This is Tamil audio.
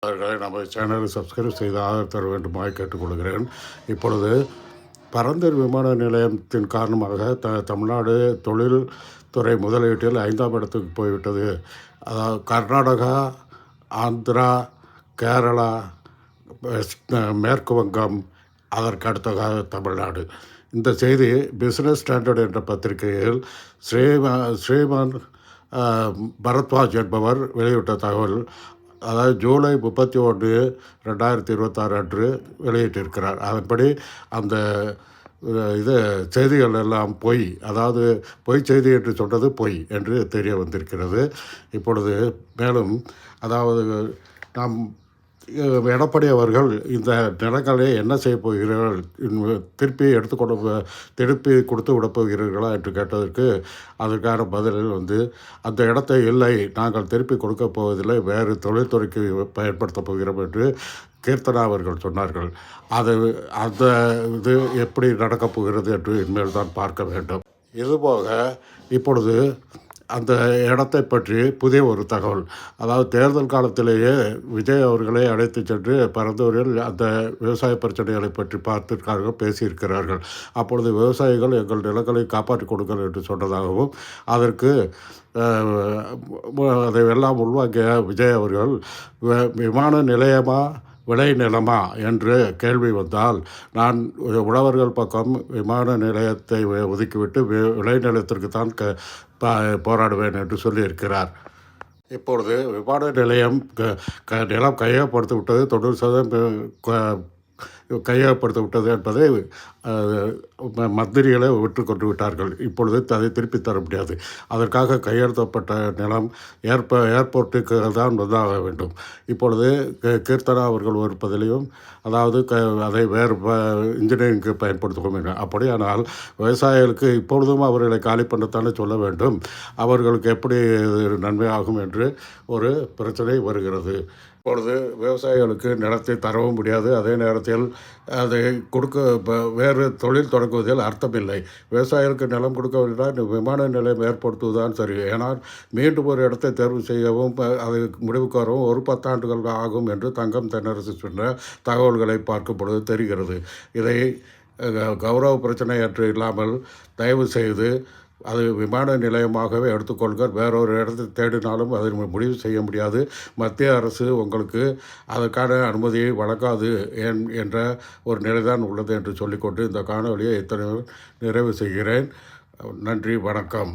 அவர்களை நமது சேனலை சப்ஸ்கிரைப் செய்து ஆதரவு தர வேண்டுமாய் கேட்டுக்கொள்கிறேன். இப்பொழுது பரந்தூர் விமான நிலையத்தின் காரணமாக தமிழ்நாடு தொழில் துறை முதலீட்டில் 5ஆம் இடத்துக்கு போய்விட்டது. அதாவது கர்நாடகா, ஆந்திரா, கேரளா, மேற்கு வங்கம், அதற்கு அடுத்ததாக தமிழ்நாடு. இந்த செய்தி பிஸ்னஸ் ஸ்டாண்டர்ட் என்ற பத்திரிகையில் ஸ்ரீமான் பரத்வாஜ் என்பவர் வெளியிட்ட தகவல். அதாவது ஜூலை 31, 2026 அன்று வெளியிட்டிருக்கிறார். அதன்படி அந்த செய்திகள் எல்லாம் பொய், அதாவது பொய் செய்தி என்று சொன்னது பொய் என்று தெரிய வந்திருக்கிறது. இப்பொழுது மேலும் அதாவது நாம் எடப்பாடி அவர்கள் இந்த நிலங்களை என்ன செய்ய போகிறீர்கள், திருப்பி கொடுத்து விடப் போகிறீர்களா என்று கேட்டதற்கு அதற்கான பதிலில் அந்த இடத்தை இல்லை, நாங்கள் திருப்பி கொடுக்கப் போவதில்லை, வேறு தொழில்துறைக்கு பயன்படுத்தப் போகிறோம் என்று கீர்த்தனா அவர்கள் சொன்னார்கள். அந்த இது எப்படி நடக்கப் போகிறது என்று இனிமேல் தான் பார்க்க வேண்டும். இதுபோக இப்பொழுது அந்த இடத்தை பற்றி புதிய ஒரு தகவல். அதாவது தேர்தல் காலத்திலேயே விஜய் அவர்களை அழைத்து சென்று பரந்தூரில் அந்த விவசாய பிரச்சனைகளை பற்றி பார்த்திருக்கார்கள், பேசியிருக்கிறார்கள். அப்பொழுது விவசாயிகள் எங்கள் நிலங்களை காப்பாற்றி கொடுங்கள் என்று சொன்னதாகவும், அதற்கு அதையெல்லாம் உள்வாங்கிய விஜய் அவர்கள் விமான நிலையமா விளை நிலமா என்று கேள்வி வந்தால், நான் உழவர்கள் பக்கம் விமான நிலையத்தை ஒதுக்கிவிட்டு விளை நிலையத்திற்கு தான் போராடுவேன் என்று சொல்லியிருக்கிறார். இப்பொழுது விமான நிலையம் நிலம் கையகப்படுத்தி விட்டது, 90% கையகப்படுத்தி விட்டது என்பதை மந்திரிகளை விட்டு கொண்டு விட்டார்கள். இப்பொழுது அதை திருப்பி தர முடியாது. அதற்காக கையெழுத்தப்பட்ட நிலம் ஏர்போர்ட்டுக்கு தான் வந்தாக வேண்டும். இப்பொழுது கீர்த்தனா அவர்கள் இருப்பதிலையும், அதாவது அதை வேறு இன்ஜினியரிங்க்கு பயன்படுத்துவோம். அப்படியானால் விவசாயிகளுக்கு இப்பொழுதும் அவர்களை காலி பண்ணத்தானே சொல்ல வேண்டும். அவர்களுக்கு எப்படி நன்மை ஆகும் என்று ஒரு பிரச்சனை வருகிறது. இப்பொழுது விவசாயிகளுக்கு நிலத்தை தரவும் முடியாது, அதே நேரத்தில் அதை வேறு தொழில் தொடங்குவதில் அர்த்தமில்லை. விவசாயிகளுக்கு நிலம் கொடுக்கவில்லை, விமான நிலையம் ஏற்படுத்துவதுதான் சரி. ஏனால் மீண்டும் ஒரு இடத்தை தேர்வு செய்யவும் அதை முடிவுக்கு வரவும் 10 ஆண்டுகள் ஆகும் என்று தங்கம் தென்னரசு சொன்ன தகவல்களை பார்க்கும் பொழுது தெரிகிறது. இதை கௌரவ பிரச்சனை என்று இல்லாமல் தயவு செய்து அது விமான நிலையமாகவே எடுத்துக்கொள்கள். வேறொரு இடத்தை தேடினாலும் அதை முடிவு செய்ய முடியாது. மத்திய அரசு உங்களுக்கு அதற்கான அனுமதியை வழங்காது என்ற ஒரு நிலைதான் உள்ளது என்று சொல்லிக்கொண்டு இந்த காணொலியை நிறைவு செய்கிறேன். நன்றி, வணக்கம்.